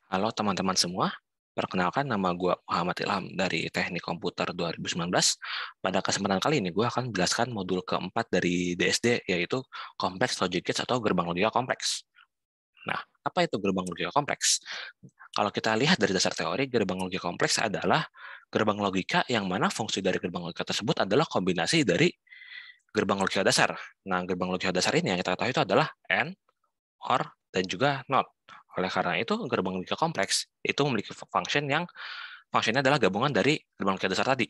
Halo teman-teman semua, perkenalkan nama gue Muhammad Ilham dari Teknik Komputer 2019. Pada kesempatan kali ini gue akan menjelaskan modul keempat dari DSD, yaitu Complex Logic Gates atau gerbang logika kompleks. Nah, apa itu gerbang logika kompleks? Kalau kita lihat dari dasar teori, gerbang logika kompleks adalah gerbang logika yang mana fungsi dari gerbang logika tersebut adalah kombinasi dari gerbang logika dasar. Nah, gerbang logika dasar ini yang kita ketahui itu adalah AND, OR, dan juga NOT. Oleh karena itu, gerbang logika kompleks itu memiliki fungsinya adalah gabungan dari gerbang logika dasar tadi.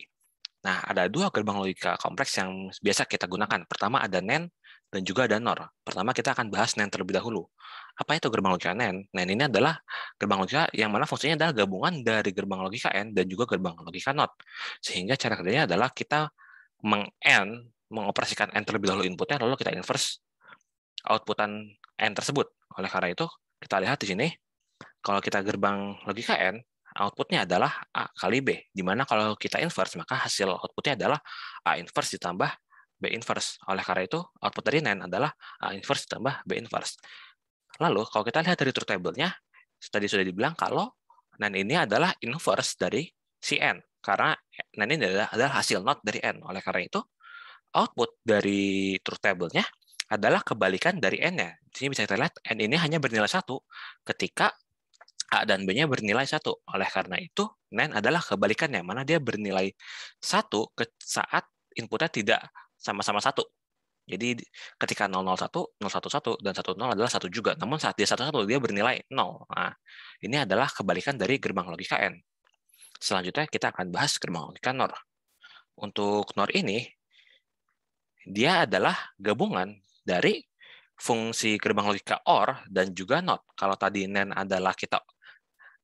Nah, ada dua gerbang logika kompleks yang biasa kita gunakan. Pertama ada NAND dan juga ada NOR. Pertama kita akan bahas NAND terlebih dahulu. Apa itu gerbang logika NAND? NAND ini adalah gerbang logika yang mana fungsinya adalah gabungan dari gerbang logika AND dan juga gerbang logika NOT. Sehingga cara kerjanya adalah kita mengoperasikan AND terlebih dahulu inputnya, lalu kita inverse outputan AND tersebut. Oleh karena itu, kita lihat di sini, kalau kita gerbang logika AND, outputnya adalah A kali B, di mana kalau kita inverse, maka hasil outputnya adalah A inverse ditambah B inverse. Oleh karena itu, output dari NAND adalah A inverse ditambah B inverse. Lalu, kalau kita lihat dari truth table-nya, tadi sudah dibilang kalau NAND ini adalah inverse dari si N, karena NAND ini adalah hasil NOT dari N. Oleh karena itu, output dari truth table-nya adalah kebalikan dari N-nya. Di sini bisa kita lihat, N ini hanya bernilai 1 ketika A dan B-nya bernilai 1. Oleh karena itu, NAND adalah kebalikannya, mana dia bernilai 1 saat inputnya tidak sama-sama 1. Jadi ketika 001, 011, dan 10 adalah 1 juga. Namun saat dia 11, dia bernilai 0. Nah, ini adalah kebalikan dari gerbang logika N. Selanjutnya kita akan bahas gerbang logika NOR. Untuk NOR ini, dia adalah gabungan dari fungsi gerbang logika OR dan juga NOT. Kalau tadi NAND adalah kita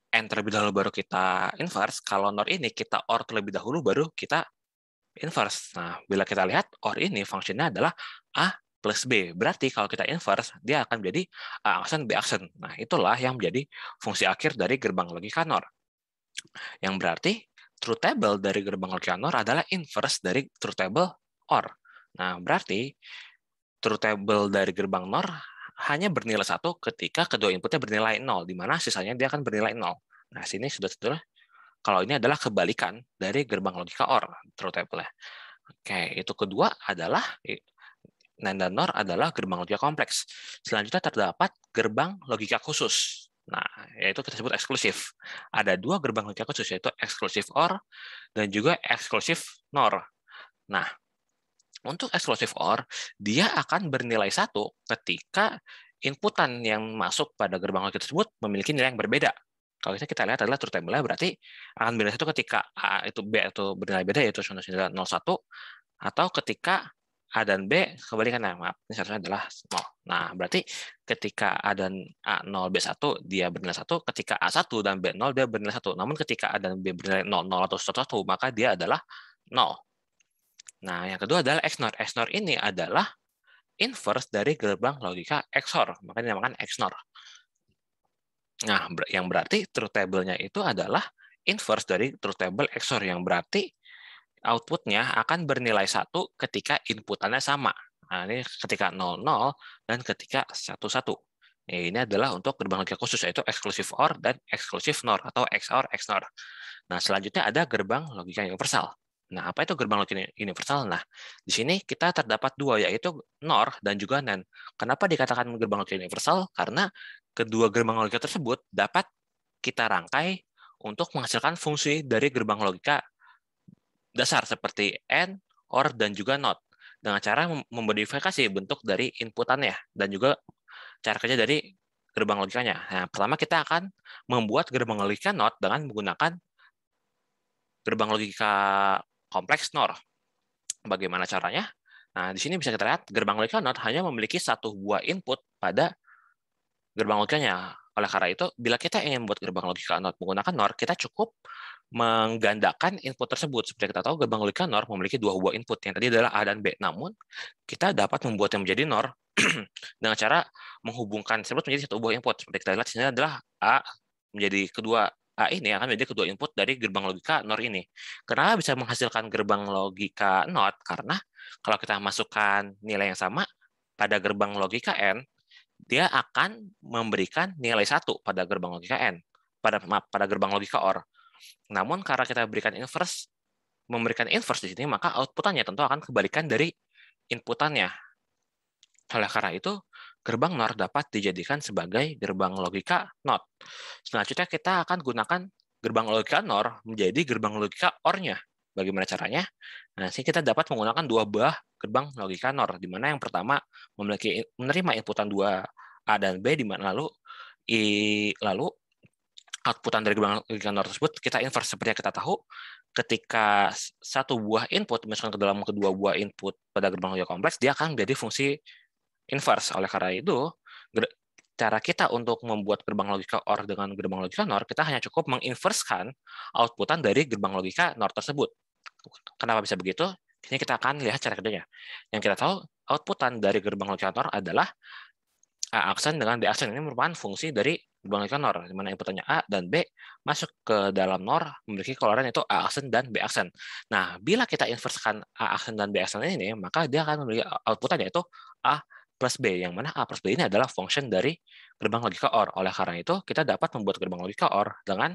AND terlebih dahulu baru kita inverse, kalau NOR ini kita OR terlebih dahulu baru kita inverse. Nah, bila kita lihat OR ini fungsinya adalah A plus B. Berarti kalau kita inverse, dia akan menjadi A aksen B aksen. Nah, itulah yang menjadi fungsi akhir dari gerbang logika NOR. Yang berarti truth table dari gerbang logika NOR adalah inverse dari truth table OR. Nah, berarti truth table dari gerbang NOR hanya bernilai 1 ketika kedua inputnya bernilai 0, di mana sisanya dia akan bernilai 0. Nah, sini sudah tentu kalau ini adalah kebalikan dari gerbang logika OR, truth table-nya. Oke, itu kedua adalah NAND dan NOR adalah gerbang logika kompleks. Selanjutnya terdapat gerbang logika khusus. Nah, yaitu kita sebut eksklusif. Ada dua gerbang logika khusus, yaitu eksklusif OR dan juga eksklusif NOR. Nah, untuk eksklusif OR, dia akan bernilai 1 ketika inputan yang masuk pada gerbang logika tersebut memiliki nilai yang berbeda. Kalau kita lihat adalah truth table-nya, berarti akan bernilai 1 ketika A itu B itu bernilai beda, yaitu 01, atau ketika A dan B kebalikannya. Maaf, ini seharusnya adalah 0. Nah, berarti ketika A dan A0, B1, dia bernilai 1, ketika A1 dan B0, dia bernilai 1. Namun ketika A dan B bernilai 0, 0 atau 1, maka dia adalah 0. Nah, yang kedua adalah XNOR. XNOR ini adalah inverse dari gerbang logika XOR, makanya dinamakan XNOR. Nah, yang berarti truth table-nya itu adalah inverse dari truth table XOR, yang berarti output-nya akan bernilai 1 ketika inputannya sama. Nah, ini ketika 00 dan ketika 11. Ya, ini adalah untuk gerbang logika khusus, yaitu eksklusif OR dan eksklusif NOR, atau XOR, XNOR. Nah, selanjutnya ada gerbang logika universal. Nah, apa itu gerbang logika universal? Nah, di sini kita terdapat dua, yaitu NOR dan juga NAND. Kenapa dikatakan gerbang logika universal? Karena kedua gerbang logika tersebut dapat kita rangkai untuk menghasilkan fungsi dari gerbang logika dasar seperti AND, OR, dan juga NOT. Dengan cara memodifikasi bentuk dari inputannya dan juga cara kerja dari gerbang logikanya. Nah, pertama kita akan membuat gerbang logika NOT dengan menggunakan gerbang logika kompleks NOR. Bagaimana caranya? Nah, di sini bisa kita lihat gerbang logika NOT hanya memiliki satu buah input pada gerbang logikanya. Oleh karena itu, bila kita ingin membuat gerbang logika NOT menggunakan NOR, kita cukup menggandakan input tersebut. Seperti kita tahu, gerbang logika NOR memiliki dua buah input, yang tadi adalah A dan B. Namun, kita dapat membuatnya menjadi NOR dengan cara menghubungkan tersebut menjadi satu buah input. Seperti kita lihat, sini adalah A menjadi kedua A ini akan menjadi kedua input dari gerbang logika NOR ini. Kenapa bisa menghasilkan gerbang logika NOT? Karena kalau kita masukkan nilai yang sama pada gerbang logika N, dia akan memberikan nilai 1 pada gerbang logika N. pada gerbang logika OR. Namun karena kita memberikan inverse di sini, maka outputannya tentu akan kebalikan dari inputannya. Oleh karena itu, gerbang NOR dapat dijadikan sebagai gerbang logika NOT. Selanjutnya kita akan gunakan gerbang logika NOR menjadi gerbang logika OR-nya. Bagaimana caranya? Nah, sini kita dapat menggunakan dua buah gerbang logika NOR, di mana yang pertama menerima inputan 2A dan B, di mana lalu outputan dari gerbang logika NOR tersebut kita inverse. Seperti yang kita tahu, ketika satu buah input dimasukkan ke dalam kedua buah input pada gerbang logika kompleks, dia akan menjadi fungsi inverse. Oleh karena itu, cara kita untuk membuat gerbang logika OR dengan gerbang logika NOR, kita hanya cukup menginverskan outputan dari gerbang logika NOR tersebut. Kenapa bisa begitu? Ini kita akan lihat cara kerjanya. Yang kita tahu, outputan dari gerbang logika NOR adalah A aksen dengan B aksen. Ini merupakan fungsi dari gerbang logika NOR, di mana inputannya A dan B masuk ke dalam NOR memiliki keluaran itu A aksen dan B aksen. Nah, bila kita inverskan A aksen dan B aksen ini, maka dia akan memiliki outputannya itu A plus B, yang mana A plus B ini adalah function dari gerbang logika OR. Oleh karena itu, kita dapat membuat gerbang logika OR dengan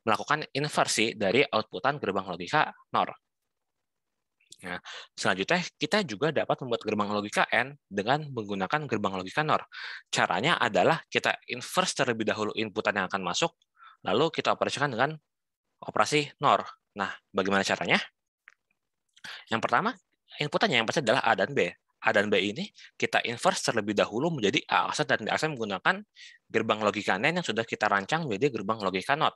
melakukan inversi dari outputan gerbang logika NOR. Nah, selanjutnya kita juga dapat membuat gerbang logika AND dengan menggunakan gerbang logika NOR. Caranya adalah kita inverse terlebih dahulu inputan yang akan masuk, lalu kita operasikan dengan operasi NOR. Nah, bagaimana caranya? Yang pertama, inputannya yang pasti adalah A dan B. A dan B ini kita inverse terlebih dahulu menjadi A aksen dan B aksen menggunakan gerbang logika NAND yang sudah kita rancang menjadi gerbang logika NOT.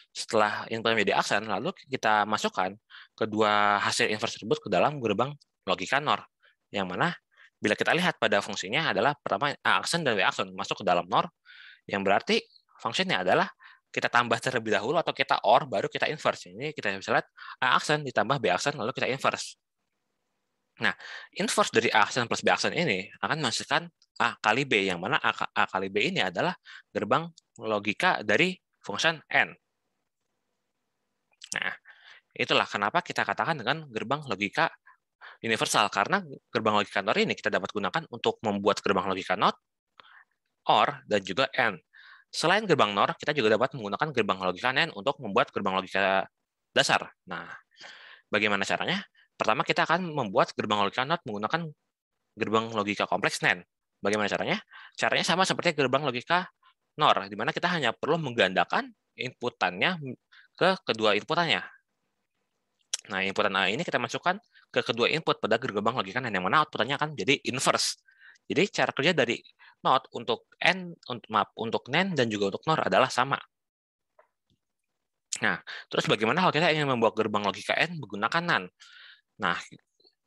Setelah input menjadi aksen, lalu kita masukkan kedua hasil inverse tersebut ke dalam gerbang logika NOR. Yang mana bila kita lihat pada fungsinya adalah pertama A aksen dan B aksen masuk ke dalam NOR, yang berarti fungsinya adalah kita tambah terlebih dahulu atau kita OR baru kita inverse. Ini kita bisa lihat A aksen ditambah B aksen lalu kita inverse. Nah, inverse dari A aksen plus B aksen ini akan menghasilkan A kali B, yang mana A kali B ini adalah gerbang logika dari function N. Nah, itulah kenapa kita katakan dengan gerbang logika universal, karena gerbang logika NOR ini kita dapat gunakan untuk membuat gerbang logika NOT, OR, dan juga AND. Selain gerbang NOR, kita juga dapat menggunakan gerbang logika NAND untuk membuat gerbang logika dasar. Nah, bagaimana caranya? Pertama, kita akan membuat gerbang logika NOT menggunakan gerbang logika kompleks NAND. Bagaimana caranya? Caranya sama seperti gerbang logika NOR, di mana kita hanya perlu menggandakan inputannya ke kedua inputannya. Nah, inputan A ini kita masukkan ke kedua input pada gerbang logika NAND, yang mana outputannya akan menjadi inverse. Jadi cara kerja dari NOT untuk untuk NAND dan juga untuk NOR adalah sama. Nah, terus bagaimana kalau kita ingin membuat gerbang logika AND menggunakan NAND? Nah,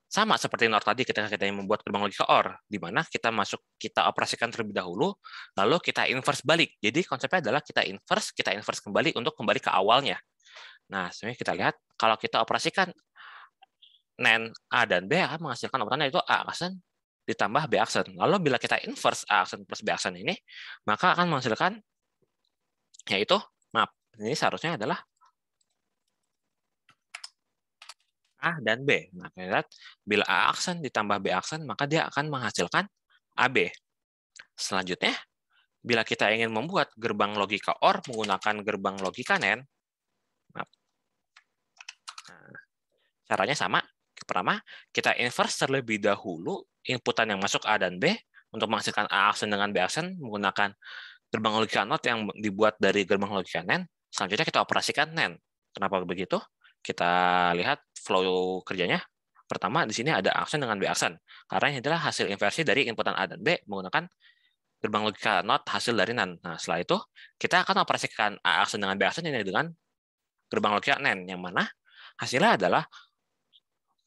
sama seperti NOR tadi ketika kita ingin membuat gerbang logika OR, di mana kita operasikan terlebih dahulu, lalu kita inverse balik. Jadi konsepnya adalah kita inverse kembali untuk kembali ke awalnya. Nah, sebenarnya kita lihat kalau kita operasikan NAND A dan B akan menghasilkan outputannya itu A aksen ditambah B aksen. Lalu bila kita inverse A aksen plus B aksen ini, maka akan menghasilkan yaitu, ini seharusnya adalah A dan B. Nah, kita lihat bila A aksen ditambah B aksen, maka dia akan menghasilkan AB. Selanjutnya, bila kita ingin membuat gerbang logika OR menggunakan gerbang logika NAND, caranya sama. Pertama, kita inverse terlebih dahulu inputan yang masuk A dan B untuk menghasilkan A aksen dengan B aksen menggunakan gerbang logika NOT yang dibuat dari gerbang logika NAND. Selanjutnya kita operasikan NAND. Kenapa begitu? Kita lihat flow kerjanya. Pertama, di sini ada A aksen dengan B aksen. Karena ini adalah hasil inversi dari inputan A dan B menggunakan gerbang logika NOT hasil dari NAND. Nah, setelah itu, kita akan operasikan A aksen dengan B aksen ini dengan gerbang logika NAND, yang mana hasilnya adalah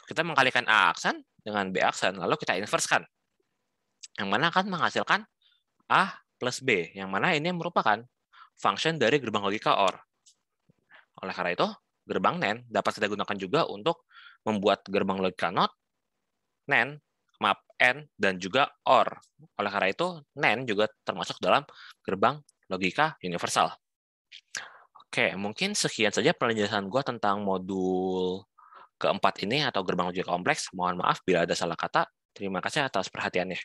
kita mengkalikan A aksen dengan B aksen, lalu kita inversekan, yang mana akan menghasilkan A plus B, yang mana ini merupakan function dari gerbang logika OR. Oleh karena itu, gerbang NAND dapat kita gunakan juga untuk membuat gerbang logika NOT, NAND, AND, dan juga OR. Oleh karena itu, NAND juga termasuk dalam gerbang logika universal. Oke, mungkin sekian saja penjelasan gue tentang modul keempat ini atau gerbang logika kompleks. Mohon maaf bila ada salah kata. Terima kasih atas perhatiannya.